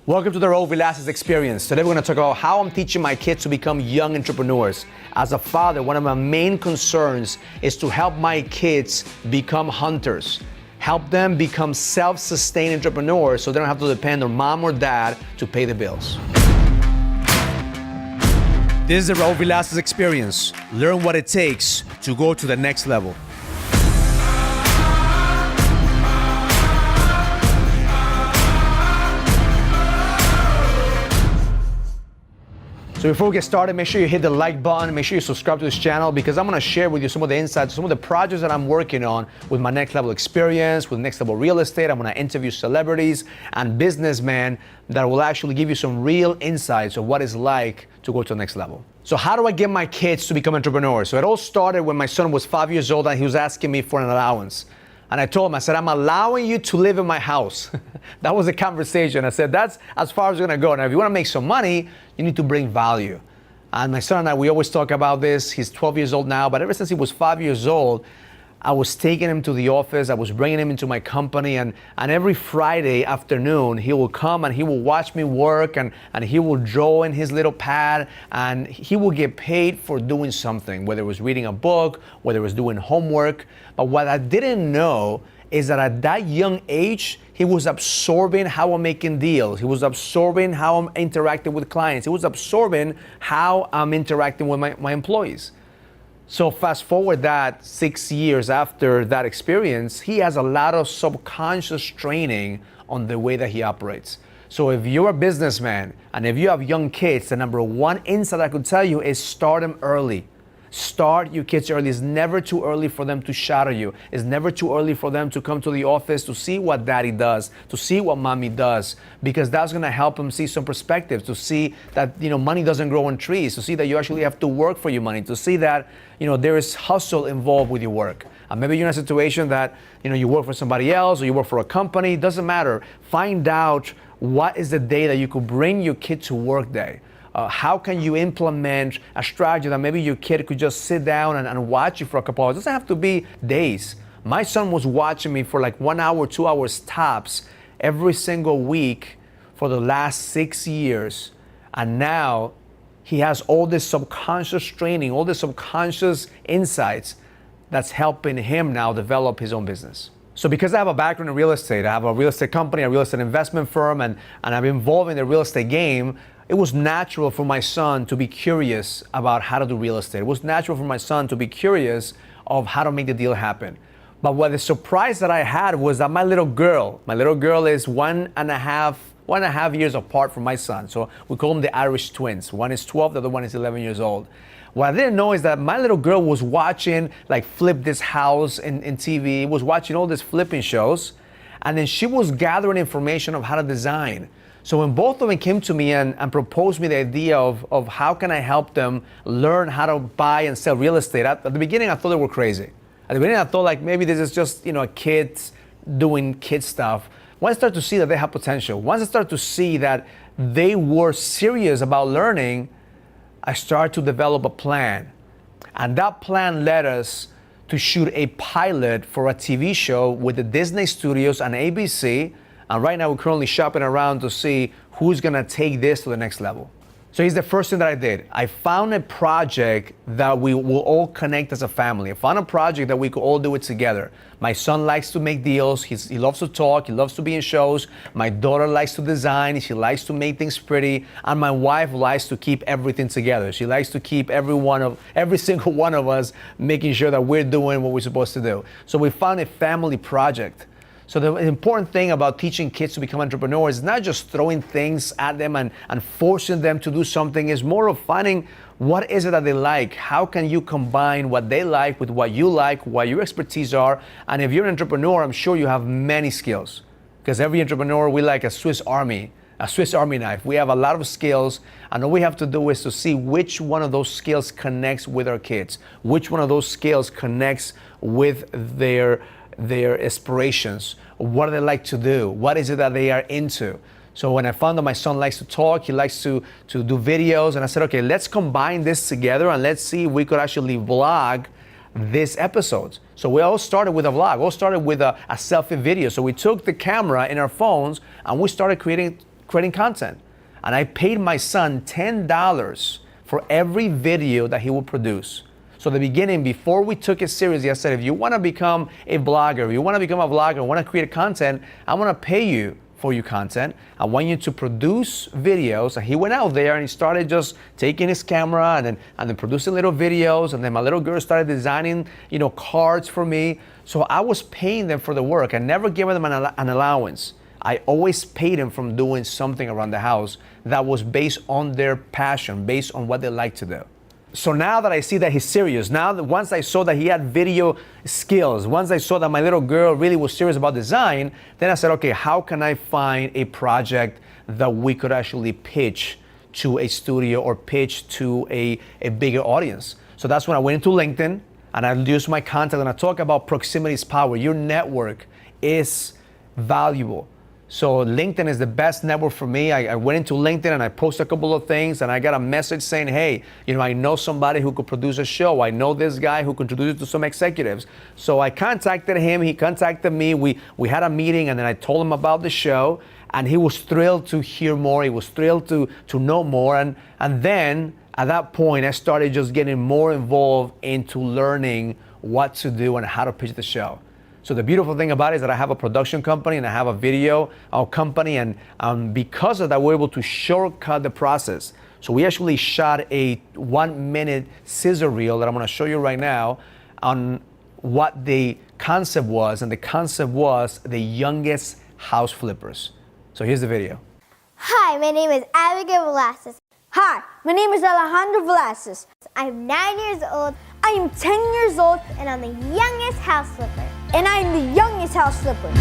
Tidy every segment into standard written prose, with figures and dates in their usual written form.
Welcome to the Raul Villacis experience. Today we're going to talk about how I'm teaching my kids to become young entrepreneurs. As a father, one of my main concerns is to help my kids become hunters. Help them become self-sustained entrepreneurs so they don't have to depend on mom or dad to pay the bills. This is the Raul Villacis experience. Learn what it takes to go to the next level. So before we get started, make sure you hit the like button, make sure you subscribe to this channel because I'm gonna share with you some of the insights, some of the projects that I'm working on with my next level experience, with next level real estate. I'm gonna interview celebrities and businessmen that will actually give you some real insights of what it's like to go to the next level. So how do I get my kids to become entrepreneurs? So it all started when my son was 5 years old and he was asking me for an allowance. And I told him, I said, I'm allowing you to live in my house. That was the conversation. I said, that's as far as we're gonna go. Now, if you wanna make some money, you need to bring value. And my son and I, we always talk about this. He's 12 years old now, but ever since he was 5 years old, I was taking him to the office. I was bringing him into my company. And every Friday afternoon, he will come and he will watch me work and he will draw in his little pad and he will get paid for doing something, whether it was reading a book, whether it was doing homework. But what I didn't know is that at that young age, he was absorbing how I'm making deals. He was absorbing how I'm interacting with clients. He was absorbing how I'm interacting with my employees. So fast forward that 6 years after that experience, he has a lot of subconscious training on the way that he operates. So if you're a businessman and if you have young kids, the number one insight I could tell you is start them early. Start your kids early. It's never too early for them to shadow you. It's never too early for them to come to the office to see what daddy does, to see what mommy does, because that's gonna help them see some perspective, to see that money doesn't grow on trees, to see that you actually have to work for your money, to see that there is hustle involved with your work. And maybe you're in a situation that you work for somebody else or you work for a company. It doesn't matter. Find out what is the day that you could bring your kid to work day. How can you implement a strategy that maybe your kid could just sit down and watch you for a couple hours? It doesn't have to be days. My son was watching me for like 1 hour, 2 hours tops every single week for the last 6 years. And now he has all this subconscious training, all this subconscious insights that's helping him now develop his own business. So because I have a background in real estate, I have a real estate company, a real estate investment firm, and I'm involved in the real estate game, it was natural for my son to be curious about how to do real estate. It was natural for my son to be curious of how to make the deal happen. But what the surprise that I had was that my little girl is 1.5 years apart from my son. So we call them the Irish twins. One is 12, the other one is 11 years old. What I didn't know is that my little girl was watching like Flip This House in TV, was watching all these flipping shows, and then she was gathering information of how to design. So when both of them came to me and proposed me the idea of how can I help them learn how to buy and sell real estate, at the beginning I thought they were crazy. At the beginning I thought like maybe this is just kids doing kid stuff. Once I started to see that they have potential, once I started to see that they were serious about learning, I started to develop a plan. And that plan led us to shoot a pilot for a TV show with the Disney Studios and ABC. And right now we're currently shopping around to see who's gonna take this to the next level. So here's the first thing that I did. I found a project that we will all connect as a family. I found a project that we could all do it together. My son likes to make deals. He loves to talk. He loves to be in shows. My daughter likes to design. She likes to make things pretty. And my wife likes to keep everything together. She likes to keep every single one of us making sure that we're doing what we're supposed to do. So we found a family project. So the important thing about teaching kids to become entrepreneurs is not just throwing things at them and forcing them to do something. It's more of finding what is it that they like. How can you combine what they like with what you like, what your expertise are? And if you're an entrepreneur, I'm sure you have many skills. Because every entrepreneur, we like a Swiss Army knife. We have a lot of skills, and all we have to do is to see which one of those skills connects with our kids, which one of those skills connects with their aspirations. What do they like to do? What is it that they are into? So when I found that my son likes to talk, he likes to do videos, and I said, okay, let's combine this together and let's see if we could actually vlog this episode. So we all started with a vlog. We all started with a selfie video. So we took the camera in our phones and we started creating creating content. And I paid my son $10 for every video that he would produce. So at the beginning, before we took it seriously, I said, if you want to become a blogger, if you want to become a vlogger, want to create content, I want to pay you for your content. I want you to produce videos. And he went out there and he started just taking his camera and then producing little videos. And then my little girl started designing, cards for me. So I was paying them for the work. I never gave them an allowance. I always paid them from doing something around the house that was based on their passion, based on what they like to do. So now that I see that he's serious, now that once I saw that he had video skills, once I saw that my little girl really was serious about design, then I said, okay, how can I find a project that we could actually pitch to a studio or pitch to a bigger audience? So that's when I went into LinkedIn and I used my contact and I talk about proximity is power. Your network is valuable. So LinkedIn is the best network for me. I went into LinkedIn and I posted a couple of things and I got a message saying, hey, I know somebody who could produce a show. I know this guy who could introduce it to some executives. So I contacted him, he contacted me, we had a meeting and then I told him about the show and he was thrilled to hear more. He was thrilled to know more. And then at that point, I started just getting more involved into learning what to do and how to pitch the show. So the beautiful thing about it is that I have a production company and I have a video company, and because of that, we're able to shortcut the process. So we actually shot a 1-minute scissor reel that I'm going to show you right now on what the concept was, and the concept was the youngest house flippers. So here's the video. Hi, my name is Abigail Villacis. Hi, my name is Alejandro Villacis. I'm 9 years old. I am 10 years old. And I'm the youngest house flipper. And I am the youngest house flipper.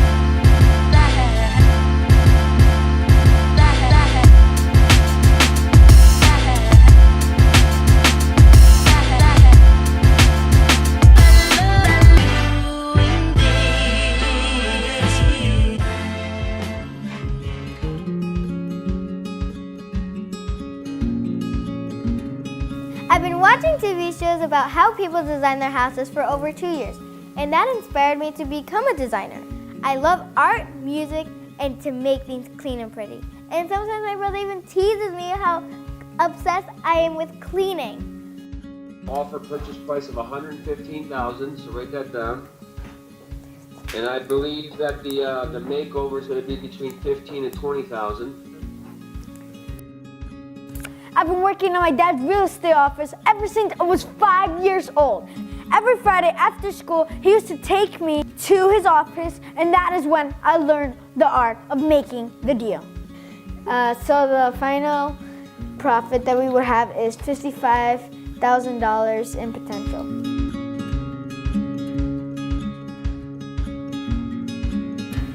I've been watching TV shows about how people design their houses for over 2 years, and that inspired me to become a designer. I love art, music, and to make things clean and pretty. And sometimes my brother even teases me how obsessed I am with cleaning. Offer purchase price of $115,000, so write that down. And I believe that the makeover is going to be between $15,000 and $20,000. I've been working on my dad's real estate office ever since I was 5 years old. Every Friday after school, he used to take me to his office, and that is when I learned the art of making the deal. So the final profit that we would have is $55,000 in potential.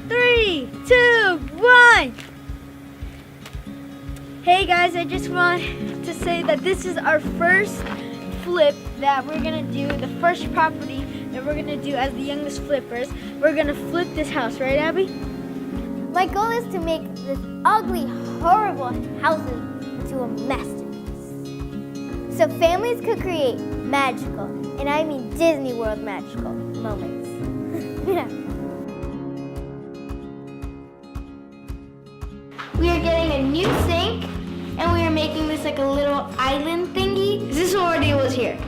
Three, two, one. Hey guys, I just want to say that this is our first flip that we're gonna do, the first property that we're gonna do as the youngest flippers. We're gonna flip this house, right Abby? My goal is to make this ugly, horrible houses into a masterpiece. So families could create magical, and I mean Disney World magical moments. We are getting a new sink, and we are making this like a little island thingy. This already was here.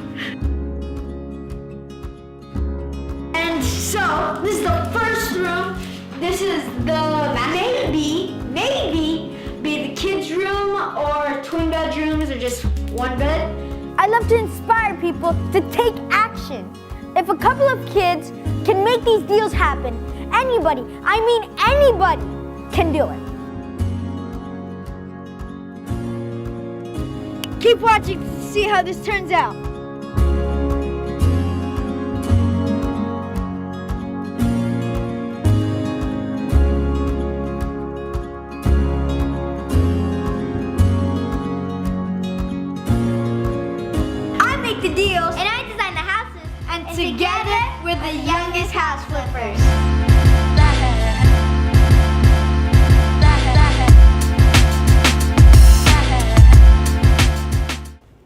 And so, this is the first room. This is the maybe be the kids' room or twin bedrooms or just one bed. I love to inspire people to take action. If a couple of kids can make these deals happen, anybody, I mean anybody, can do it. Keep watching to see how this turns out. I make the deals, And I design the houses, and together we're the youngest house flippers.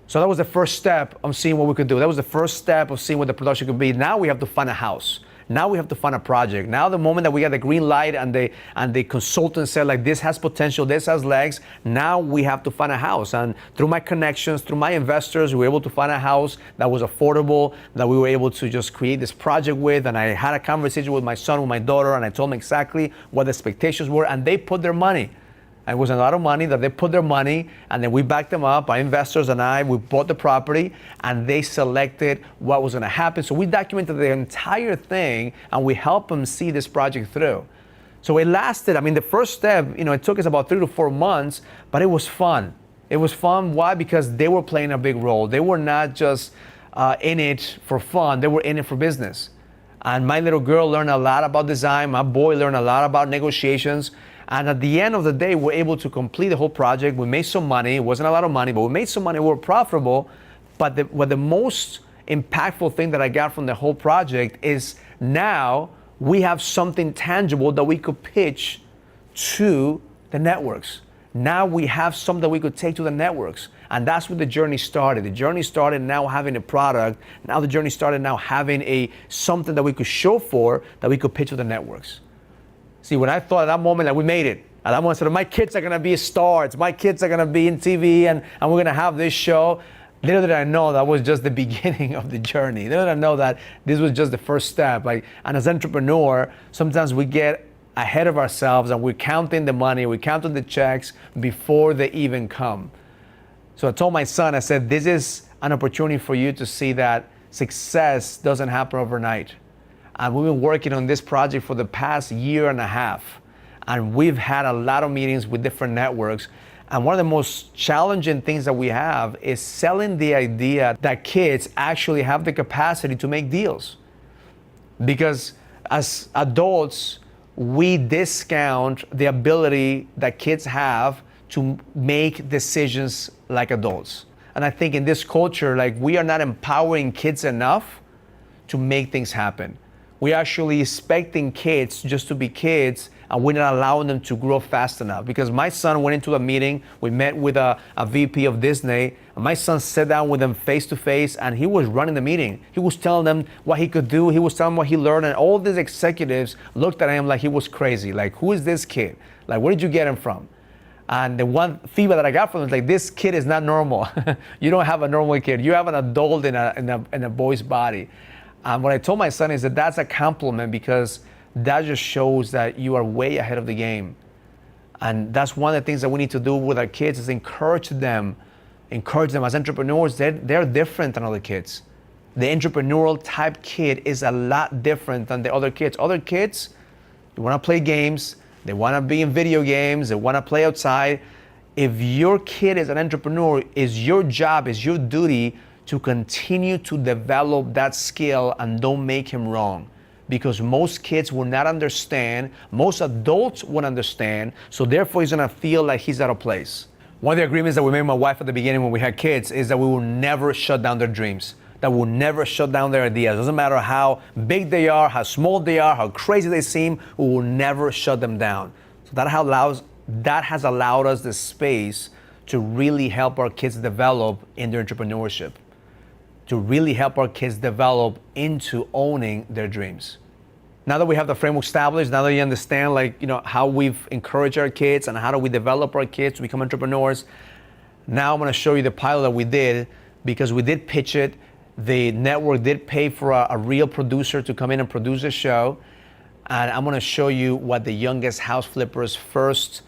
So that was the first step of seeing what we could do. That was the first step of seeing what the production could be. Now we have to find a house. Now we have to find a project. Now the moment that we got the green light and the consultant said like this has potential, this has legs, now we have to find a house. And through my connections, through my investors, we were able to find a house that was affordable, that we were able to just create this project with. And I had a conversation with my son, with my daughter, and I told them exactly what the expectations were, and they put their money. It was a lot of money that they put their money, and then we backed them up. Our investors and we bought the property, and they selected what was going to happen. So we documented the entire thing, and we helped them see this project through. So it lasted, the first step, it took us about 3 to 4 months, but it was fun. It was fun. Why? Because they were playing a big role. They were not just in it for fun. They were in it for business. And my little girl learned a lot about design. My boy learned a lot about negotiations. And at the end of the day, we're able to complete the whole project. We made some money. It wasn't a lot of money, but we made some money. We were profitable. But the most impactful thing that I got from the whole project is now we have something tangible that we could pitch to the networks. Now we have something that we could take to the networks. And that's where the journey started. The journey started now having a product. Now the journey started now having something that we could show for, that we could pitch to the networks. See, when I thought at that moment that we made it, at that moment I said, my kids are going to be stars, my kids are going to be in TV, and we're going to have this show. Little did I know that was just the beginning of the journey. Little did I know that this was just the first step. And as an entrepreneur, sometimes we get ahead of ourselves and we're counting the money, we're counting the checks before they even come. So I told my son, I said, this is an opportunity for you to see that success doesn't happen overnight. And we've been working on this project for the past 1.5 years. And we've had a lot of meetings with different networks. And one of the most challenging things that we have is selling the idea that kids actually have the capacity to make deals. Because as adults, we discount the ability that kids have to make decisions like adults. And I think in this culture, we are not empowering kids enough to make things happen. We're actually expecting kids just to be kids, and we're not allowing them to grow fast enough. Because my son went into a meeting, we met with a VP of Disney, and my son sat down with them face to face, and he was running the meeting. He was telling them what he could do, he was telling them what he learned, and all these executives looked at him like he was crazy. Who is this kid? Where did you get him from? And the one feedback that I got from him is this kid is not normal. You don't have a normal kid. You have an adult in a boy's body. And what I told my son is that that's a compliment, because that just shows that you are way ahead of the game. And that's one of the things that we need to do with our kids is encourage them as entrepreneurs. They're different than other kids. The entrepreneurial type kid is a lot different than the other kids. Other kids, they want to play games. They want to be in video games. They want to play outside. If your kid is an entrepreneur, it's your job, it's your duty to continue to develop that skill, and don't make him wrong. Because most kids will not understand, most adults won't understand, so therefore he's gonna feel like he's out of place. One of the agreements that we made with my wife at the beginning when we had kids is that we will never shut down their dreams, that we'll never shut down their ideas. It doesn't matter how big they are, how small they are, how crazy they seem, we will never shut them down. So that has allowed us the space to really help our kids develop in their entrepreneurship, to really help our kids develop into owning their dreams. Now that we have the framework established, now that you understand how we've encouraged our kids and how do we develop our kids to become entrepreneurs, now I'm gonna show you the pilot that we did, because we did pitch it. The network did pay for a real producer to come in and produce a show. And I'm gonna show you what the Youngest House Flipper's first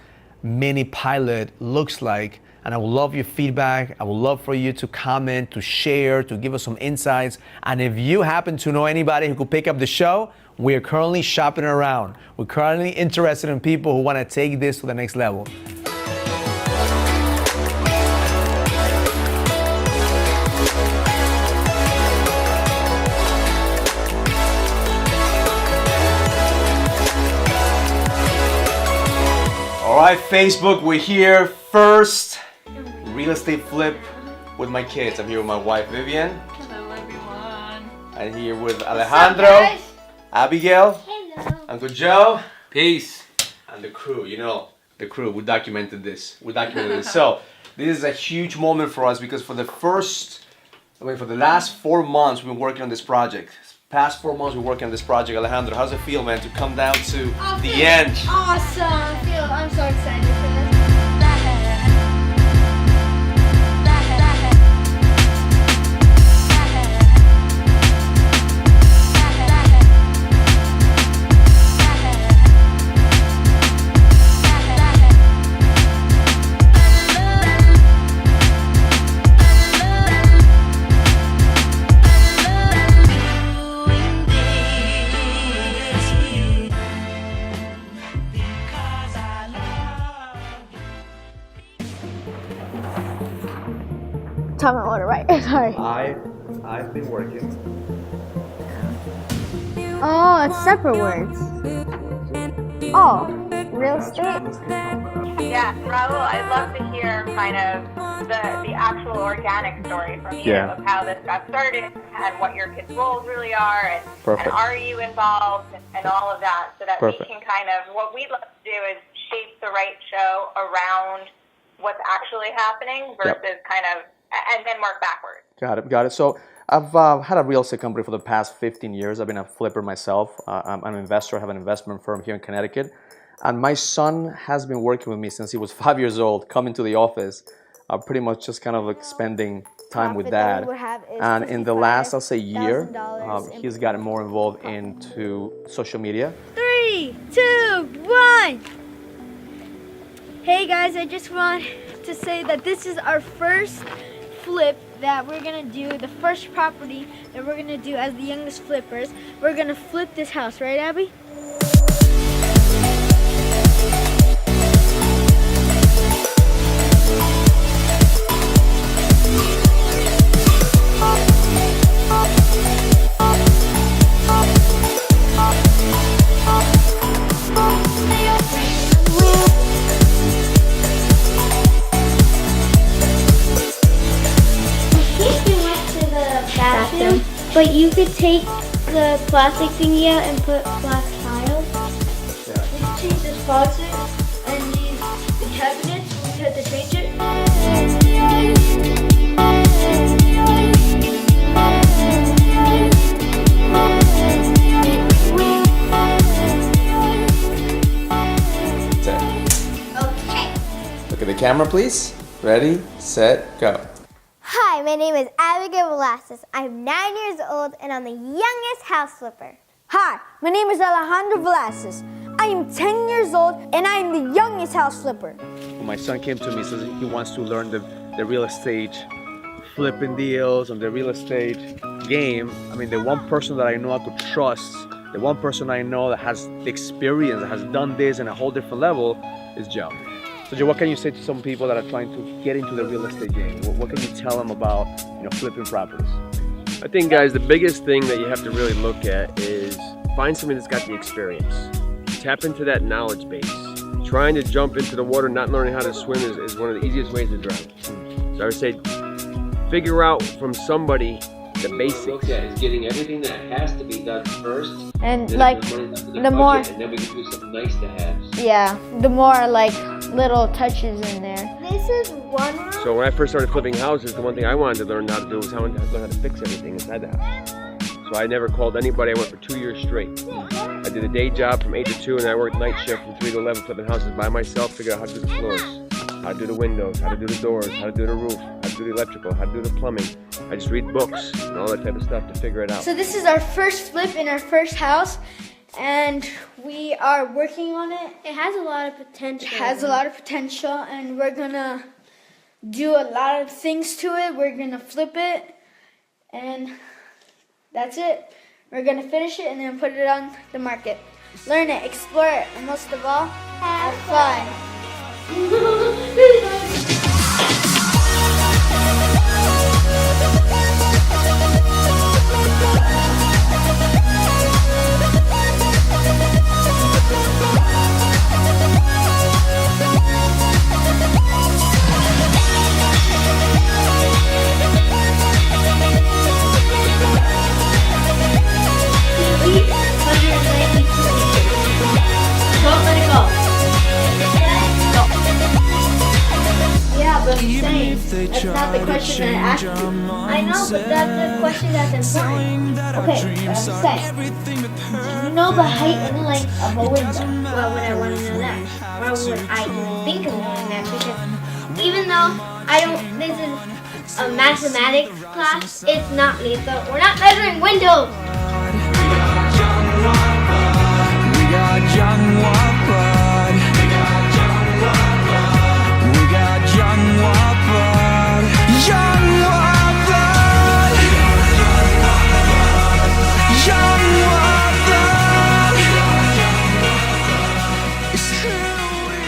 mini pilot looks like. And I would love your feedback. I would love for you to comment, to share, to give us some insights. And if you happen to know anybody who could pick up the show, we are currently shopping around. We're currently interested in people who want to take this to the next level. All right, Facebook, we're here. First real estate flip with my kids. I'm here with my wife, Vivian. Hello, everyone. I'm here with Alejandro, Abigail, Uncle Joe. Peace. And the crew, the crew, we documented this. So this is a huge moment for us, because for the last 4 months, we've been working on this project. Past 4 months we're working on this project. Alejandro, how's it feel, man, to come down to the end? Awesome. I'm so excited for this. Tell me what to write. Sorry. I've been working. Oh, it's separate words. Oh, real estate? Yeah, Raul, I'd love to hear kind of the actual organic story from you of how this got started and what your kids' roles really are and are you involved and all of that so that we can kind of, what we'd love to do is shape the right show around what's actually happening versus kind of, and then work backwards. Got it. So I've had a real estate company for the past 15 years. I've been a flipper myself. I'm an investor. I have an investment firm here in Connecticut. And my son has been working with me since he was 5 years old, coming to the office, pretty much just kind of like spending time with dad. And in the last, I'll say, year, he's gotten more involved into social media. 3, 2, 1. Hey guys, I just want to say that this is our first flip that we're gonna do, the first property that we're gonna do as the youngest flippers. We're gonna flip this house, right, Abby? But you could take the plastic thingy out and put black tiles. You can change this faucet and the cabinets. We had to change it. Okay. Look at the camera, please. Ready, set, go. Hi, my name is Raul Villacis. I'm 9 years old and I'm the youngest house flipper. Hi, my name is Alejandro Villacis. I am 10 years old and I am the youngest house flipper. When my son came to me, says he wants to learn the real estate flipping deals and the real estate game. I mean, the one person that I know I could trust, the one person I know that has the experience, that has done this in a whole different level is Joe. So Joe, what can you say to some people that are trying to get into the real estate game? What can you tell them about, flipping properties? I think, guys, the biggest thing that you have to really look at is find somebody that's got the experience. Tap into that knowledge base. Trying to jump into the water not learning how to swim is one of the easiest ways to drown. So I would say figure out from somebody the basics. Look at is getting everything that has to be done first. And like the more, and then we can do some nice to haves. yeah, the more like little touches in there. This is one room. So when I first started flipping houses, the one thing I wanted to learn how to do was how to learn how to fix everything inside the house. So I never called anybody. I went for 2 years straight. I did a day job from 8 to 2, and I worked night shift from 3 to 11 flipping houses by myself, figured out how to do the floors, how to do the windows, how to do the doors, how to do the roof, how to do the electrical, how to do the plumbing. I just read books and all that type of stuff to figure it out. So this is our first flip in our first house, and we are working on it. It has a lot of potential. It has a lot of potential, and we're gonna do a lot of things to it. We're gonna flip it, and that's it. We're gonna finish it and then put it on the market. Learn it, explore it, and most of all, have fun. Don't let it go. That's not the question that I asked you. I know, but that's the question that's important. Okay, what I'm saying. Do you know the height and length of a window? Well, would I want to know that? Why would I even think of knowing that? Because even though this is a mathematics class, it's not lethal. We're not measuring windows. We got young blood. We got young blood. We got young blood. Young blood. Young blood. It's who we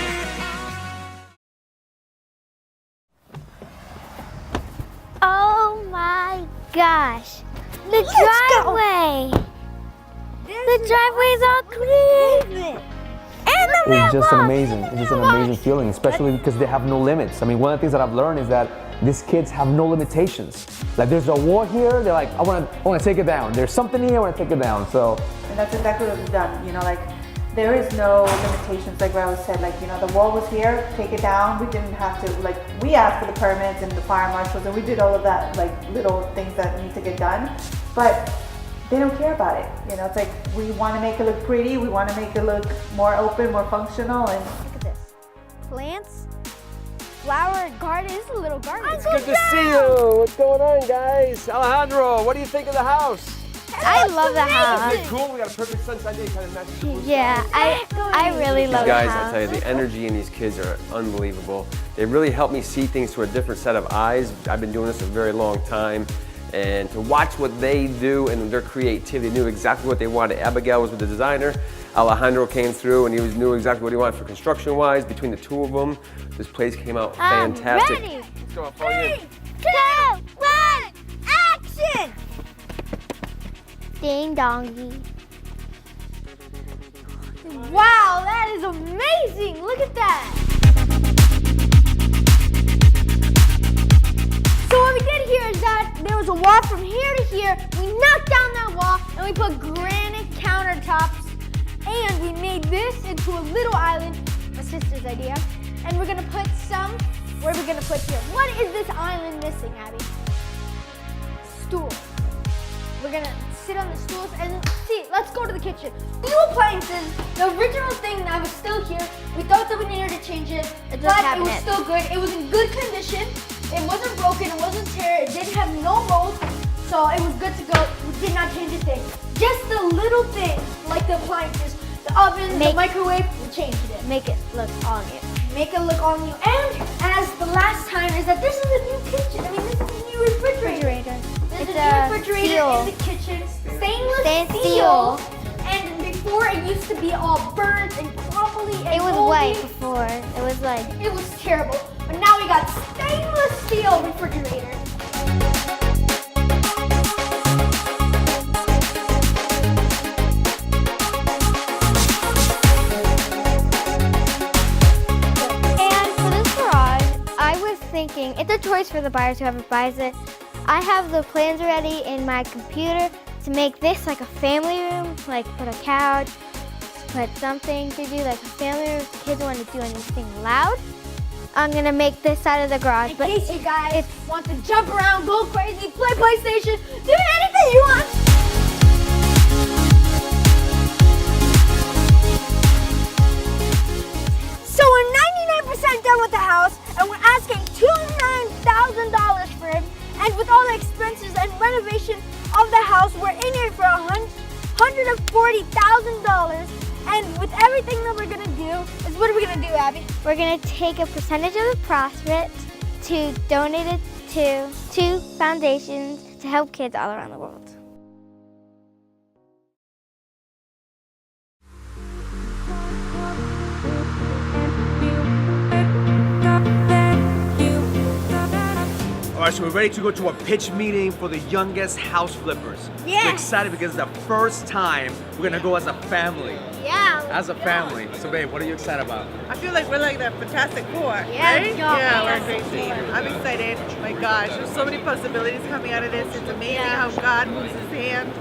Oh my gosh. The driveway. The driveway's all clean. And the It's just an mailbox. amazing feeling, especially because they have no limits. I mean, one of the things that I've learned is that these kids have no limitations. Like, there's a wall here, they're like, I want to take it down. There's something here, I want to take it down. So, and that's exactly what we've done. You know, like, there is no limitations, like Raul said. Like, you know, the wall was here, take it down. We didn't have to, like, we asked for the permits and the fire marshals, and we did all of that, like, little things that need to get done. But they don't care about it. You know, it's like, we want to make it look pretty, we want to make it look more open, more functional, and Look at this. Plants, flower garden. This is a little garden. It's good to see you. What's going on, guys? Alejandro, what do you think of the house? I love the Isn't house. it cool? We got a perfect sunshine day, kind of matches the blue sky. Yeah, I really love These guys, the I house. tell you, the energy in these kids are unbelievable. They really help me see things through a different set of eyes. I've been doing this a very long time. And to watch what they do and their creativity, they knew exactly what they wanted. Abigail was with the designer. Alejandro came through and he knew exactly what he wanted for construction-wise. Between the two of them, this place came out fantastic. Ready. Let's go, I'll follow you. 3, 2, 1, action! Ding dongy. Wow, that is amazing! Look at that! So what we did here is that there was a wall from here to here. We knocked down that wall and we put granite countertops and we made this into a little island, my sister's idea. And we're gonna put where are we gonna put here? What is this island missing, Abby? Stool. We're gonna sit on the stools and see, let's go to the kitchen. New appliances, the original thing that was still here, we thought that we needed to change it, but it was still good. It was in good condition. It wasn't broken, it wasn't tear, it didn't have no mold, so it was good to go. We did not change a thing. Just the little things, like the appliances, the oven, the microwave, we changed it. Make it look all new. Make it look all new. And as the last time is that this is a new kitchen. I mean, this is a new refrigerator. This is a new refrigerator in the kitchen. Stainless steel. And before it used to be all burnt and crumbly and It was moldy. white before. It was like, It was terrible. But now we got stainless steel refrigerator. and for this garage, I was thinking, it's a choice for the buyers, whoever buys it. I have the plans ready in my computer to make this like a family room, like put a couch, put something to do, like a family room if kids want to do anything loud. I'm gonna make this side of the garage, In but case you guys want to jump around, go crazy, play PlayStation, do anything you want. So we're 99% done with the house, and we're asking $209,000 for it. And with all the expenses and renovation of the house, we're in here for $140,000. And with everything that we're gonna do, is what are we gonna do, Abby? we're gonna take a percentage of the profit to donate it to 2 foundations to help kids all around the world. All right, so we're ready to go to a pitch meeting for the youngest house flippers. Yeah. We're excited because it's the first time we're gonna go as a family. Yeah. As a family. So babe, what are you excited about? I feel like we're like the Fantastic Four, Yeah, right? let's go. Yeah, we're Fantastic crazy. Four. I'm excited. My gosh, there's so many possibilities coming out of this. It's amazing how God moves His hand.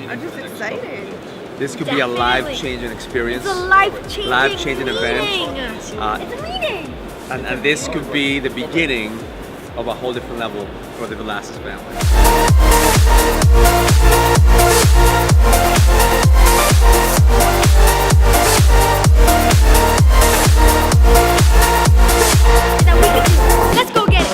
I'm just excited. This could be a life-changing experience. It's a life-changing Life-changing event. meeting. It's a meeting. And this could be the beginning of a whole different level for the Villacis family. Let's go get it.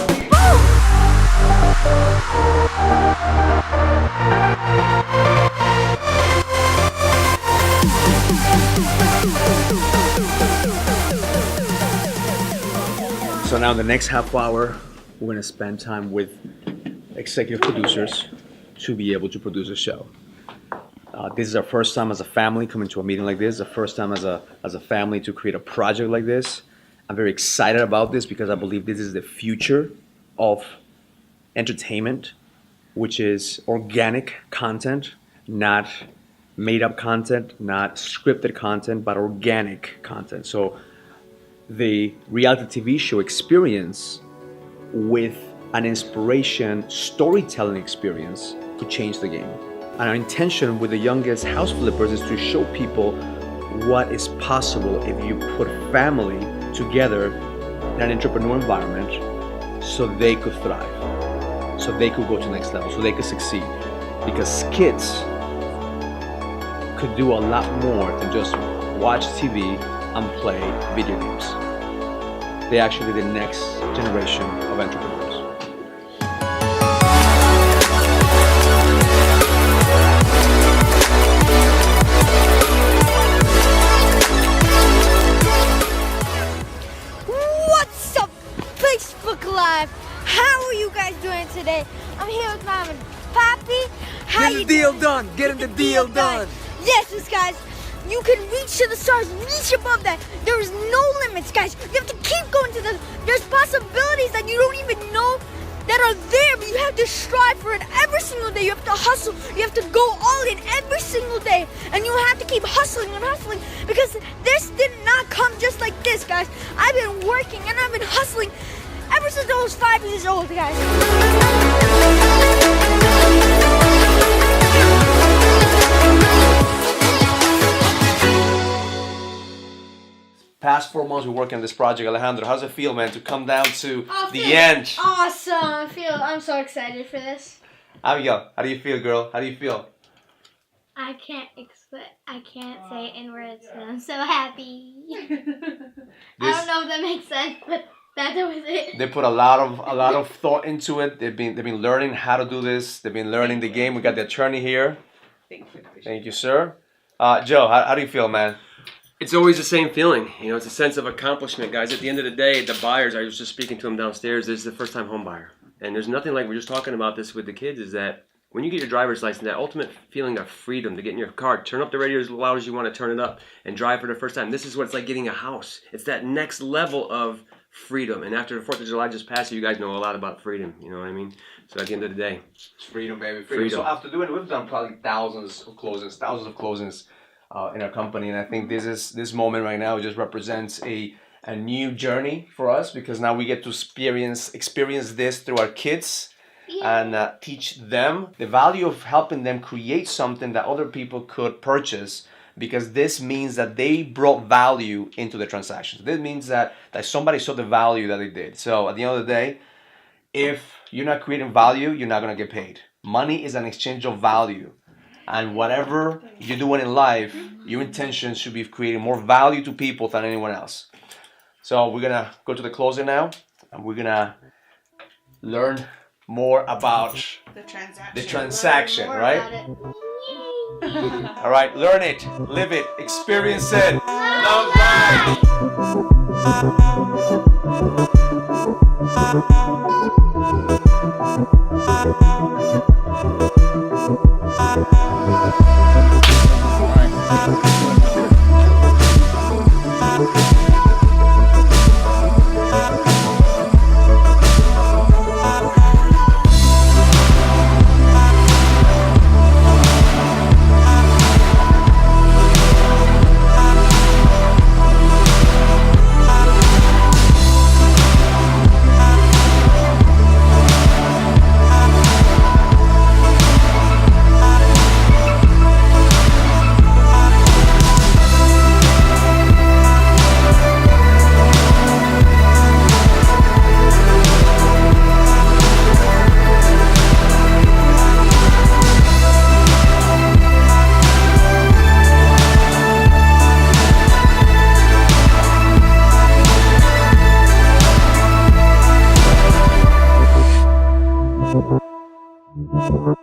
So now in the next half hour, we're gonna spend time with executive producers to be able to produce a show. This is our first time as a family coming to a meeting like this, the first time as a family to create a project like this. I'm very excited about this because I believe this is the future of entertainment, which is organic content, not made up content, not scripted content, but organic content. So the reality TV show experience with an inspiration storytelling experience could change the game. And our intention with the youngest house flippers is to show people what is possible if you put family together in an entrepreneur environment so they could thrive, so they could go to the next level, so they could succeed. Because kids could do a lot more than just watch TV and play video games. They're actually the next generation of entrepreneurs. What's up, Facebook Live? How are you guys doing today? I'm here with Mom and Papi. How you doing? done. Getting the deal done. Yes, guys. You can reach to the stars, reach above that. There is no limits, guys. You have to keep going to there's possibilities that you don't even know that are there, but you have to strive for it every single day. You have to hustle. You have to go all in every single day. And you have to keep hustling and hustling because this did not come just like this, guys. I've been working and I've been hustling ever since I was 5 years old, guys. Past 4 months we're working on this project. Alejandro, how's it feel, man, to come down to the end? Awesome. I'm so excited for this. Abigail, how do you feel, girl? How do you feel? I can't say it in words, but I'm so happy. I don't know if that makes sense, but that was it. They put a lot of thought into it. They've been learning how to do this. They've been learning the game. We got the attorney here. Thank you, sir. Joe, how do you feel, man? It's always the same feeling. You know, it's a sense of accomplishment, guys. At the end of the day, the buyers, I was just speaking to them downstairs, this is the first time home buyer. And there's nothing like, we're just talking about this with the kids, is that when you get your driver's license, that ultimate feeling of freedom to get in your car, turn up the radio as loud as you want to turn it up, and drive for the first time. This is what it's like getting a house. It's that next level of freedom. And after the 4th of July just passed, you guys know a lot about freedom. You know what I mean? So at the end of the day, it's freedom, baby. Freedom. So after doing it, we've done probably thousands of closings in our company, and I think this moment right now just represents a new journey for us because now we get to experience this through our kids and teach them the value of helping them create something that other people could purchase, because this means that they brought value into the transactions. This means that somebody saw the value that they did. So at the end of the day, if you're not creating value, you're not going to get paid. Money is an exchange of value. And whatever you're doing in life, your intention should be creating more value to people than anyone else. So we're going to go to the closing now, and we're going to learn more about the transaction, right? All right, learn it, live it, experience it. Love So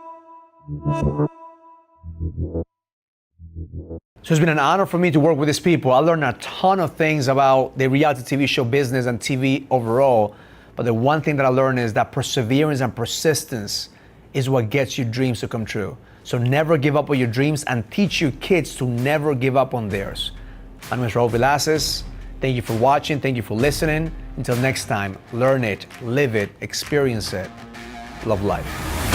it's been an honor for me to work with these people. I learned a ton of things about the reality TV show business and TV overall. But the one thing that I learned is that perseverance and persistence is what gets your dreams to come true. So never give up on your dreams and teach your kids to never give up on theirs. My name is Raul Villacis. Thank you for watching. Thank you for listening. Until next time, learn it, live it, experience it. Love life.